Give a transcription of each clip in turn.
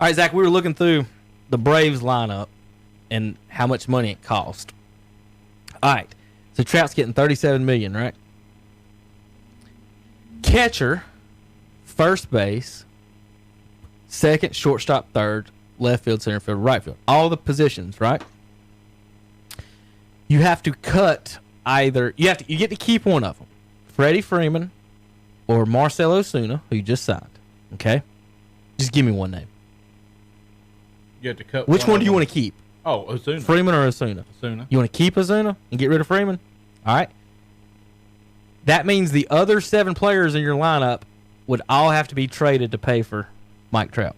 All right, Zach, we were looking through the Braves lineup and how much money it cost. All right, so Trout's getting $37 million, right? Catcher, first base, second, shortstop, third, left field, center field, right field. All the positions, right? You have to cut either. You get to keep one of them, Freddie Freeman or Marcell Ozuna, who you just signed. Okay, just give me one name. You have to cut. Which one do you want to keep? Oh, Ozuna. Freeman or Ozuna? Ozuna. You want to keep Ozuna and get rid of Freeman? All right. That means the other 7 players in your lineup would all have to be traded to pay for Mike Trout.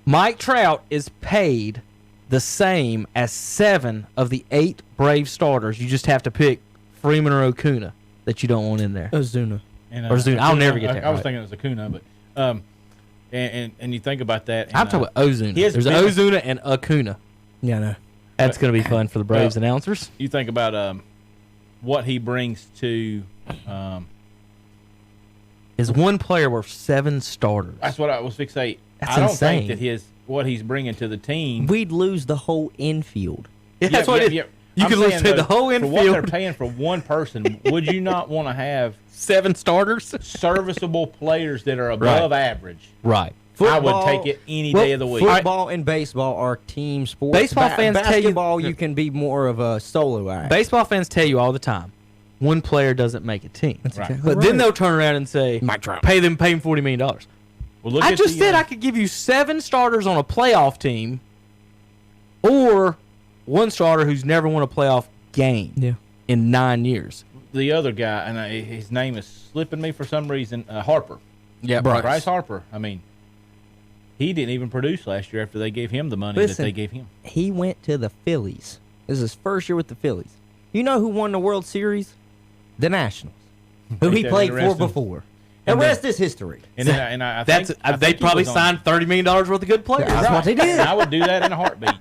Mike Trout is paid the same as 7 of the 8 Brave starters. You just have to pick Freeman or Acuna that you don't want in there. Ozuna. And, Or Ozuna. I'll never get that I was right. thinking it was Acuna, but and you think about that. And, I'm talking about Ozuna. There's Ozuna and Acuna. Yeah, I know. That's going to be fun for the Braves announcers. You think about what he brings to. Is one player worth 7 starters? That's what I was fixate. That's I don't insane. think that what he's bringing to the team. We'd lose the whole infield. Yeah, that's what it is. You I'm could lose saying, the whole For what they're infield. paying for one person, would you not want to have 7 starters? serviceable players that are above average? Right. I would take it any day of the week. Football and baseball are team sports. Baseball fans tell you- basketball, you can be more of a solo act. Baseball fans tell you all the time, one player doesn't make a team. Right. But then they'll turn around and say, Mike Trout. pay him $40 million. Well, look I at just the, said I could give you 7 starters on a playoff team or one starter who's never won a playoff game in 9 years. the other guy, and his name is slipping me for some reason. Harper. Yeah, Bryce Harper. I mean, he didn't even produce last year after they gave him the money that they gave him. He went to the Phillies. This is his first year with the Phillies. You know who won the World Series? The Nationals, who he played for before. The rest is history. And then, I That's think, they probably signed $30 million worth of good players. That's what they did. I would do that in a heartbeat.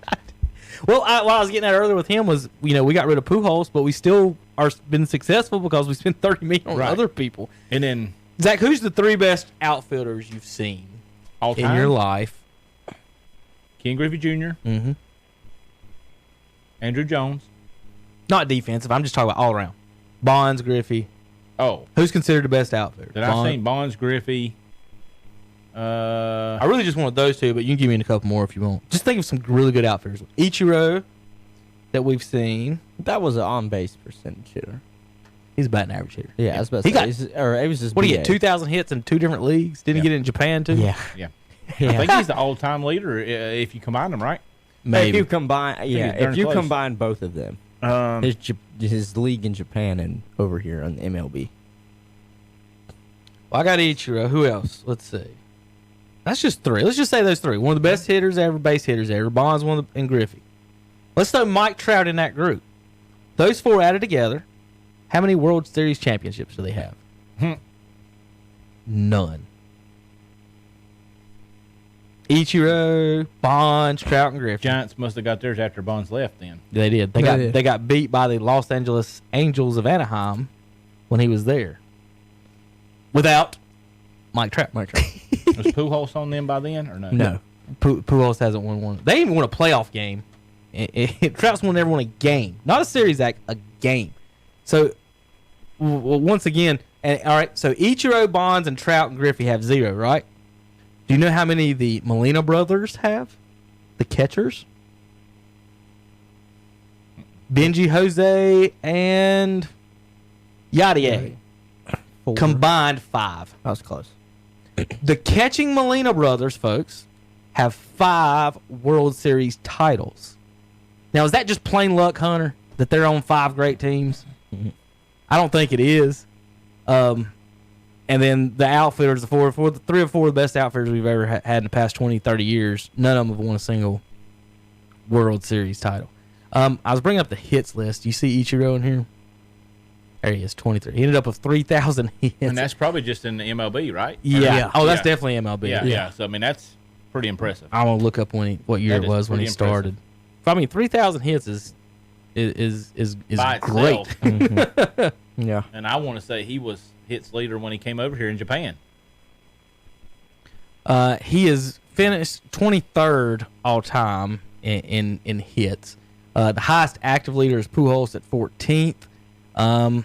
Well, what I was getting at earlier with him was, we got rid of Pujols, but we still are been successful because we spent $30 million on other people. And then Zach, who's the 3 best outfielders you've seen all time in your life? Ken Griffey Jr., Andrew Jones. Not defensive. I'm just talking about all around. Bonds, Griffey. Oh, Who's considered the best outfielder? that I've seen Bonds, Griffey. I really just wanted those 2, but you can give me a couple more if you want. Just think of some really good outfielders. Ichiro, that we've seen. That was an on-base percentage hitter. He's a batting average hitter. Yeah, I was about to say. It was just What do you get? 2,000 hits in 2 different leagues. Didn't he get it in Japan too? Yeah. Yeah. I think he's the all-time leader if you combine them, right? Maybe. If you combine, darn if you close. combine both of them, his league in Japan and over here on the MLB. Well, I got Ichiro. Who else? Let's see. That's just 3. Let's just say those 3. One of the best hitters ever, base hitters ever. Bonds, and Griffey. Let's throw Mike Trout in that group. Those 4 added together, how many World Series championships do they have? None. Ichiro, Bonds, Trout, and Griffey. Giants must have got theirs after Bonds left then. They did. They got beat by the Los Angeles Angels of Anaheim when he was there. Without Mike Trout. Mike Trout. Was Pujols on them by then or no? No. Pujols hasn't won one. They didn't even win a playoff game. Trout's never won a game. Not a series act, a game. So, once again, all right, so Ichiro, Bonds, and Trout and Griffey have 0, right? Do you know how many the Molina brothers have? The catchers? Benji Jose and Yadier. 4. Combined 5. That was close. The catching Molina brothers, folks, have 5 World Series titles. Now, is that just plain luck, Hunter, that they're on 5 great teams? I don't think it is. And then the outfielders, the 3 or 4 of the best outfielders we've ever had in the past 20, 30 years, none of them have won a single World Series title. I was bringing up the hits list. You see Ichiro in here? There he is, 23. He ended up with 3,000 hits. And that's probably just in the MLB, right? Yeah. Oh, that's definitely MLB. Yeah. So, I mean, that's pretty impressive. I want to look up what year That it is was when he pretty started. I mean, 3,000 hits is By great. itself. Yeah. And I want to say he was hits leader when he came over here in Japan. He is finished 23rd all time in hits. The highest active leader is Pujols at 14th.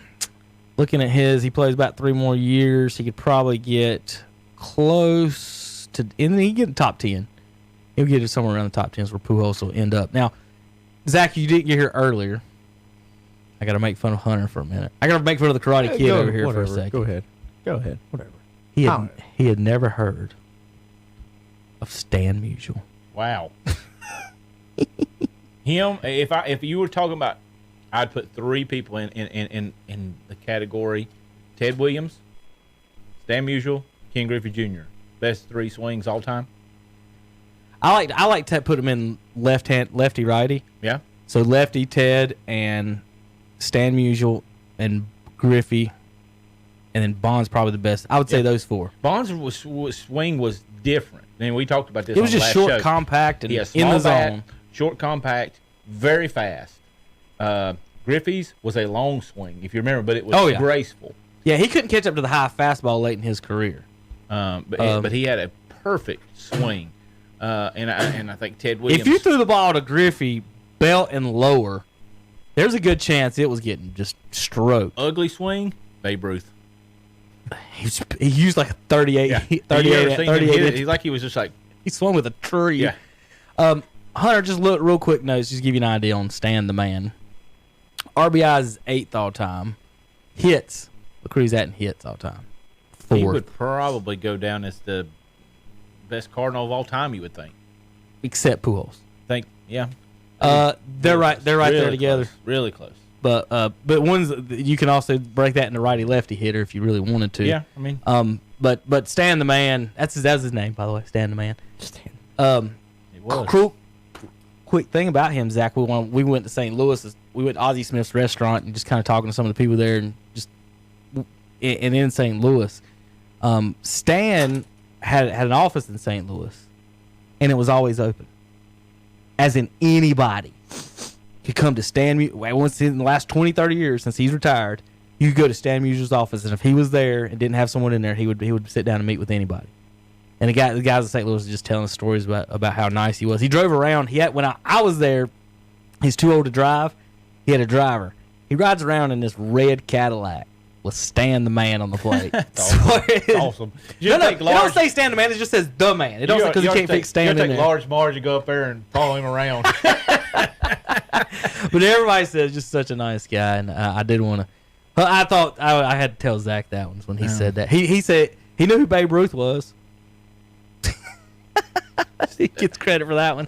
Looking at his, he plays about 3 more years. He could probably get close to, and he get the top 10. He'll get it somewhere around the top 10s where Pujols will end up. Now, Zach, you didn't get here earlier. I got to make fun of Hunter for a minute. I got to make fun of the Karate Kid over here for a second. Go ahead. Whatever. He had never heard of Stan Musial. Wow. Him. If you were talking about, I'd put 3 people in the category: Ted Williams, Stan Musial, Ken Griffey Jr. Best 3 swings all time. I like to put him in lefty righty. Yeah. So lefty Ted and Stan Musial and Griffey, and then Bonds probably the best. I would say those 4. Bonds' swing was different. I mean, we talked about this. It was on just the last short, show. compact, and in small the bat, zone. Short, compact, very fast. Griffey's was a long swing, if you remember, but it was graceful. Yeah, he couldn't catch up to the high fastball late in his career. But he had a perfect swing. And I think Ted Williams. If you threw the ball to Griffey, belt and lower, there's a good chance it was getting just stroked. Ugly swing, Babe Ruth. He used like a 38. Yeah. 38. He's like he was just like. He swung with a tree. Yeah. Hunter, just look real quick notes, just to give you an idea on Stan the Man. RBIs is 8th all time. Hits. Look where he's at in hits all time. 4th. He would probably go down as the best Cardinal of all time, you would think. Except Pujols. Yeah. They're right there together. Close, really close. But one's, you can also break that into righty lefty hitter if you really wanted to. Yeah, I mean. But Stan the Man, that's his name, by the way, Stan the Man. Stan. It was. Quick thing about him, Zach. We went to St. Louis. We went to Ozzie Smith's restaurant and just kind of talking to some of the people there, and just in St. Louis, Stan had an office in St. Louis, and it was always open. As in anybody could come to Stan. Once in the last 20, 30 years since he's retired, you could go to Stan Musial's office, and if he was there and didn't have someone in there, he would sit down and meet with anybody. And the guys in St. Louis were just telling us stories about how nice he was. He drove around. When I was there, he's too old to drive. He had a driver. He rides around in this red Cadillac with Stan the Man on the plate. That's awesome. It don't say Stan the Man. It just says the Man. It don't say because you can't fix Stan in there. You take large Marge and go up there and follow him around. But everybody says just such a nice guy, and I did want to. Well, I thought I had to tell Zach that one when he said that. He said he knew who Babe Ruth was. He gets credit for that one.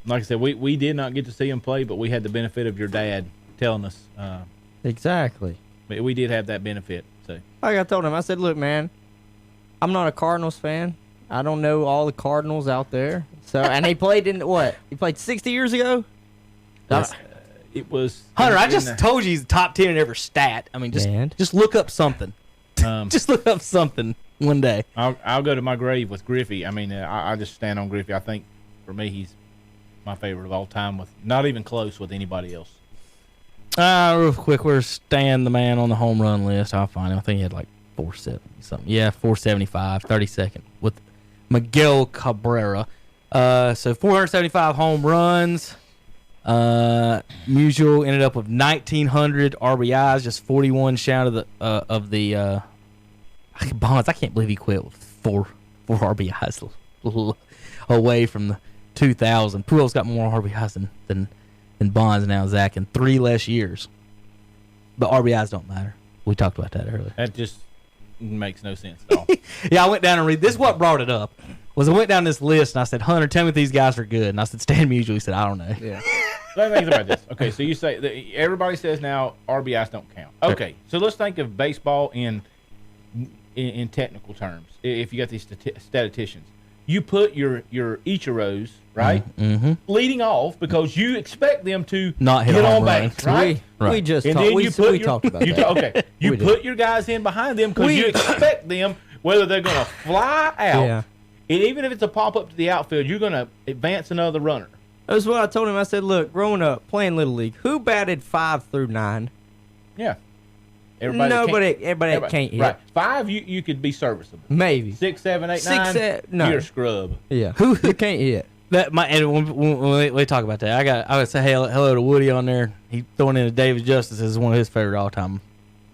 Like I said, we did not get to see him play, but we had the benefit of your dad telling us. Exactly. But we did have that benefit. So like I told him, I said, look, man, I'm not a Cardinals fan. I don't know all the Cardinals out there. So, and he played in what? He played 60 years ago? It was Hunter. I just told you he's top 10 in every stat. I mean, just look up something. Just look up something one day. I'll go to my grave with Griffey. I mean, I just stand on Griffey. I think for me, he's my favorite of all time. With not even close with anybody else. Real quick, where's Stan the Man on the home run list? I'll find him. I think he had like 470 something. Yeah, 475, 32nd with Miguel Cabrera. So 475 home runs. Musial ended up with 1,900 RBIs, just 41 shy of the Bonds. I can't believe he quit with four RBIs away from the 2,000. Pujols got more RBIs than Bonds now, Zach, in 3 less years. But RBIs don't matter. We talked about that earlier. That just makes no sense at all. Yeah, I went down and read. This is what brought it up. I went down this list and I said, Hunter, tell me if these guys are good. And I said, Stan Musial. He said, I don't know. Yeah. Let me think about this. Okay, so you say that everybody says now RBIs don't count. Okay, so let's think of baseball in technical terms. If you got these statisticians, you put your Ichiros, right, leading off because you expect them to not hit on base, right? We just talked about that. You put your guys in behind them because you expect them, whether they're going to fly out, and even if it's a pop up to the outfield, you're going to advance another runner. That's what I told him. I said, look, growing up, playing Little League, who batted 5 through 9? Yeah. Everybody can't hit. Right. 5, you could be serviceable. Maybe 6, 7, 8, 9. No. You're a scrub. Yeah. Who can't hit? And when we talk about that, I would say hello to Woody on there. He throwing in a David Justice as one of his favorite all-time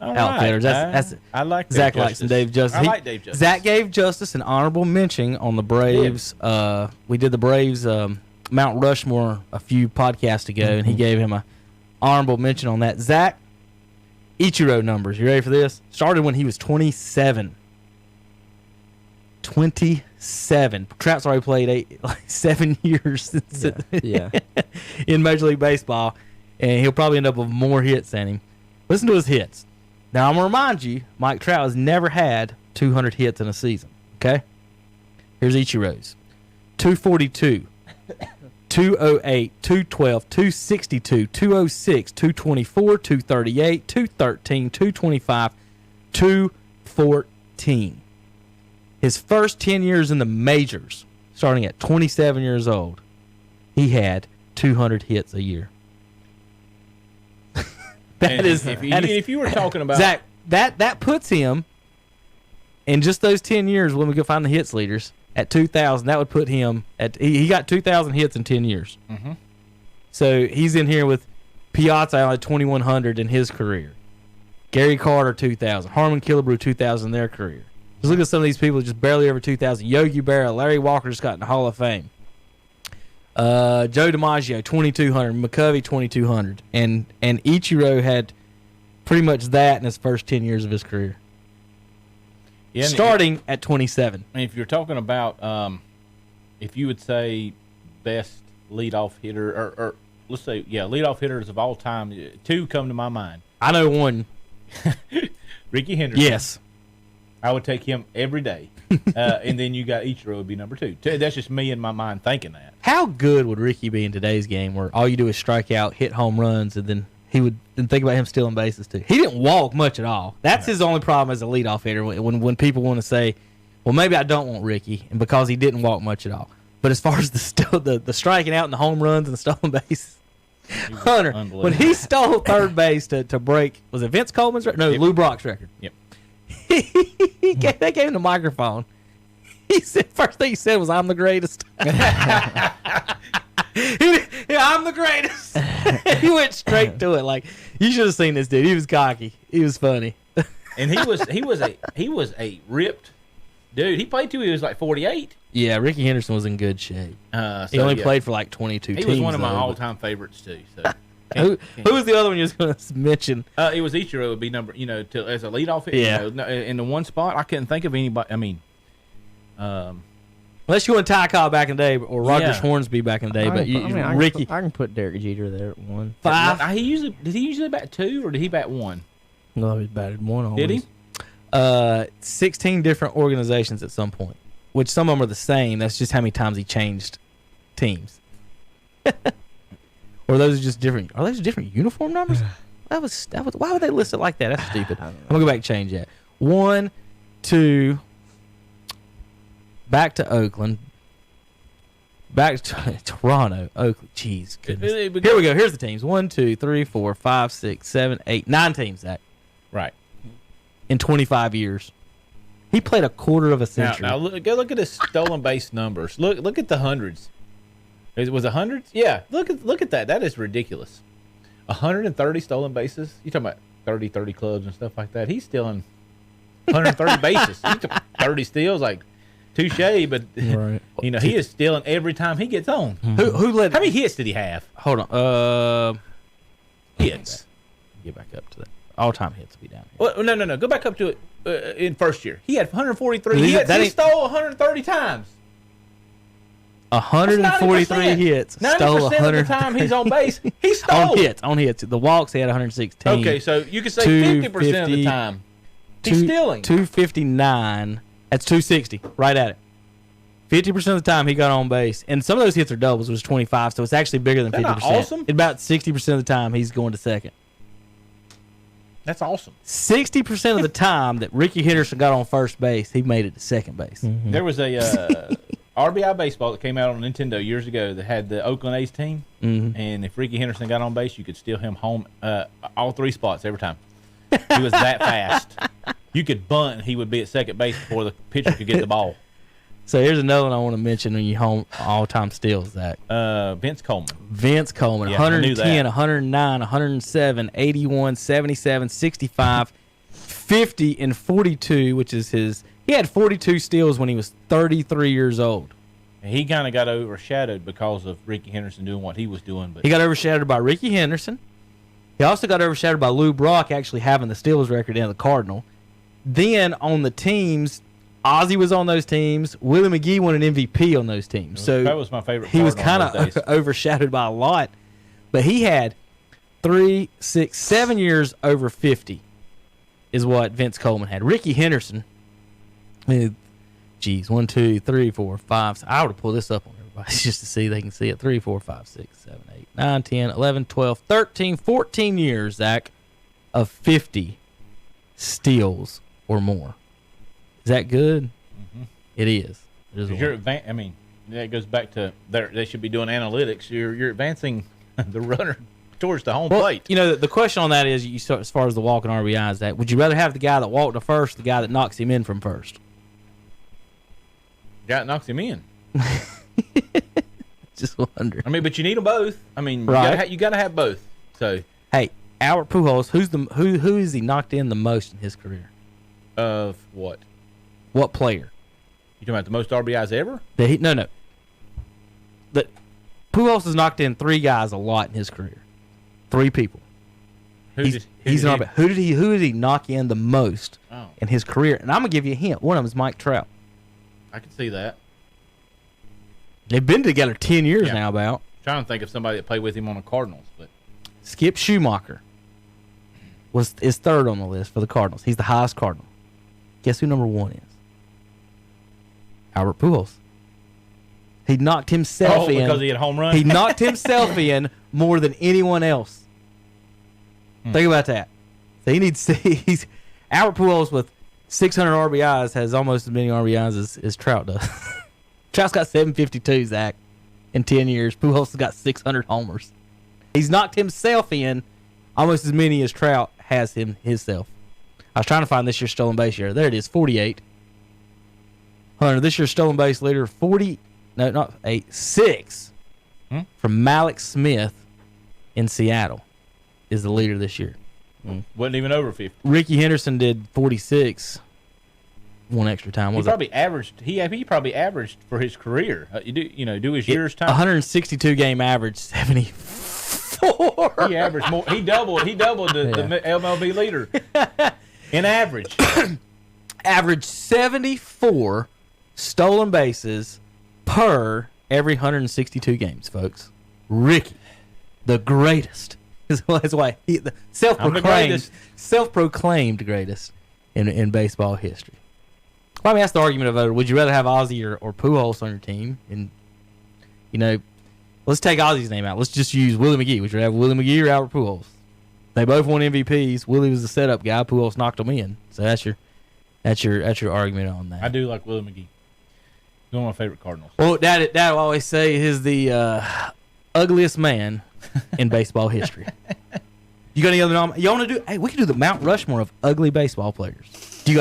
outfitters. That's I like Zach Dave likes Justice. Dave Justice. I like Dave Justice. Zach gave Justice an honorable mention on the Braves. We did the Braves Mount Rushmore a few podcasts ago, and he gave him a honorable mention on that. Zach, Ichiro numbers. You ready for this? Started when he was 27. 27. Trout's already played 7 years in Major League Baseball, and he'll probably end up with more hits than him. Listen to his hits. Now, I'm going to remind you, Mike Trout has never had 200 hits in a season, okay? Here's Ichiro's. 242, 208, 212, 262, 206, 224, 238, 213, 225, 214. His first 10 years in the majors, starting at 27 years old, he had 200 hits a year. If you were talking about Zach, that puts him in just those 10 years when we go find the hits leaders at 2,000. That would put him at he got 2,000 hits in 10 years. Mm-hmm. So he's in here with Piazza at 2,100 in his career. Gary Carter 2,000. Harmon Killebrew 2,000 in their career. Just look at some of these people just barely over 2,000. Yogi Berra, Larry Walker just got in the Hall of Fame. Joe DiMaggio 2,200, McCovey 2,200, and Ichiro had pretty much that in his first 10 years of his career. Yeah, starting at 27. And if you're talking about, if you would say best leadoff hitter, or let's say leadoff hitters of all time, 2 come to my mind. I know one. Ricky Henderson. Yes. I would take him every day. And then you got Ichiro would be number 2. That's just me in my mind thinking that. How good would Ricky be in today's game where all you do is strike out, hit home runs, and then think about him stealing bases too? He didn't walk much at all. That's his only problem as a leadoff hitter when people want to say, well, maybe I don't want Ricky, and because he didn't walk much at all. But as far as the striking out and the home runs and the stolen bases, Hunter, when he stole third base to break, was it Vince Coleman's record? No, Lou Brock's record. Yep. They gave him the microphone. He said, first thing he said was, "I'm the greatest." I'm the greatest. He went straight to it. Like, you should have seen this dude. He was cocky. He was funny. And he was a ripped dude. He played till he was like 48. Yeah, Ricky Henderson was in good shape. He only played for like 22 teams. He was one of my all-time favorites too. So. Who was the other one you was going to mention? It was Ichiro would be number, as a leadoff hitter. Yeah. In the one spot, I couldn't think of anybody. I mean, unless you want Ty Cobb back in the day or Rogers Hornsby back in the day, Ricky. I can put Derek Jeter there at 1. 5. Did he usually bat 2 or did he bat 1? No, he batted 1 always. Did he? 16 different organizations at some point, which some of them are the same. That's just how many times he changed teams. Or those are just different. Are those different uniform numbers? That was. Why would they list it like that? That's stupid. I'm gonna go back and change that. 1, 2. Back to Oakland. Back to Toronto. Oakland. Jeez, goodness. Here we go. Here's the teams. 1, 2, 3, 4, 5, 6, 7, 8, 9 teams. Zach. Right. In 25 years, he played a quarter of a century. Now go look at his stolen base numbers. Look at the hundreds. Was it hundreds? Yeah. Look at that. That is ridiculous. 130 stolen bases. You talking about 30 clubs and stuff like that? He's stealing 130 bases. 30 steals, like touche, but right. He is stealing every time he gets on. Who led? How many hits did he have? Hold on. Hits. Get back up to that. All-time hits will be down here. Well, no. Go back up to it in first year. He had 143 hits. He stole 130 times. 143 hits. 90% of the time he's on base, he stole. On hits. The walks, he had 116. Okay, so you could say 50% of the time he's stealing. 259. That's 260. Right at it. 50% of the time he got on base. And some of those hits are doubles, which was 25, so it's actually bigger than 50%. That's awesome. About 60% of the time he's going to second. That's awesome. 60% of the time that Ricky Henderson got on first base, he made it to second base. Mm-hmm. There was a RBI baseball that came out on Nintendo years ago that had the Oakland A's team, and if Ricky Henderson got on base, you could steal him home all 3 spots every time. He was that fast. You could bunt, and he would be at second base before the pitcher could get the ball. So here's another one I want to mention on your home all-time steals, Zach. Vince Coleman. Vince Coleman, Yeah, I knew 110, that. 109, 107, 81, 77, 65, 50, and 42, which is his. He had 42 steals when he was 33 years old. He kind of got overshadowed because of Ricky Henderson doing what he was doing. But He got overshadowed by Ricky Henderson. He also got overshadowed by Lou Brock actually having the steals record in the Cardinal. Then on the teams, Ozzie was on those teams. Willie McGee won an MVP on those teams. So that was my favorite. he was kind Cardinal on those of days. overshadowed by a lot. But he had 3, 6, 7 years over 50 is what Vince Coleman had. Ricky Henderson, 1, 2, 3, 4, 5. I would have pulled this up on everybody just to see they can see it. 3, 4, 5, 6, 7, 8, 9, 10, 11, 12, 13, 14 years, Zach, of 50 steals or more. Is that good? Mm-hmm. It is. It is. I mean, that goes back to they should be doing analytics. You're advancing the runner towards the home plate. You know, the question on that is, you start, as far as the walking RBIs, that would you rather have the guy that walked to first, the guy that knocks him in from first? Guy that knocks him in. Just wondering. I mean, but you need them both. I mean, Right. you gotta have both. So Hey, Albert Pujols, who has he knocked in the most in his career? of what? What player? You talking about the most RBIs ever? No. The Pujols has knocked in 3 guys a lot in his career. 3 people. Who did he knock in the most in his career? And I'm gonna give you a hint. One of them is Mike Trout. I can see that. They've been together 10 years now. About Trying to think of somebody that played with him on the Cardinals, but Skip Schumacher is third on the list for the Cardinals. He's the highest Cardinal. Guess who number 1 is? Albert Pujols. He knocked himself in. because he had home run. He knocked himself in more than anyone else. Think about that. So he's Albert Pujols with 600 RBIs has almost as many RBIs as Trout does. Trout's got 752, Zach, in 10 years. Pujols has got 600 homers. He's knocked himself in almost as many as Trout has himself. I was trying to find this year's stolen base year. There it is, 48. Hunter, this year's stolen base leader, 6 from Malik Smith in Seattle is the leader this year. Wasn't even over 50. Ricky Henderson did 46 one extra time. He probably averaged. He probably averaged for his career. Do his year's time. 162 game average, 74. He averaged more. He doubled the MLB leader in average. Averaged 74 stolen bases per every 162 games, folks. Ricky, the greatest. That's why the self-proclaimed greatest in baseball history. Well, I mean, that's the argument of would you rather have Ozzie or Pujols on your team? And let's take Ozzie's name out. Let's just use Willie McGee. Would you rather have Willie McGee or Albert Pujols? They both won MVPs. Willie was the setup guy. Pujols knocked them in. So that's your argument on that. I do like Willie McGee. He's one of my favorite Cardinals. Well, Dad will always say he's the ugliest man in baseball history. You got any other you want to do? Hey, we can do the Mount Rushmore of ugly baseball players.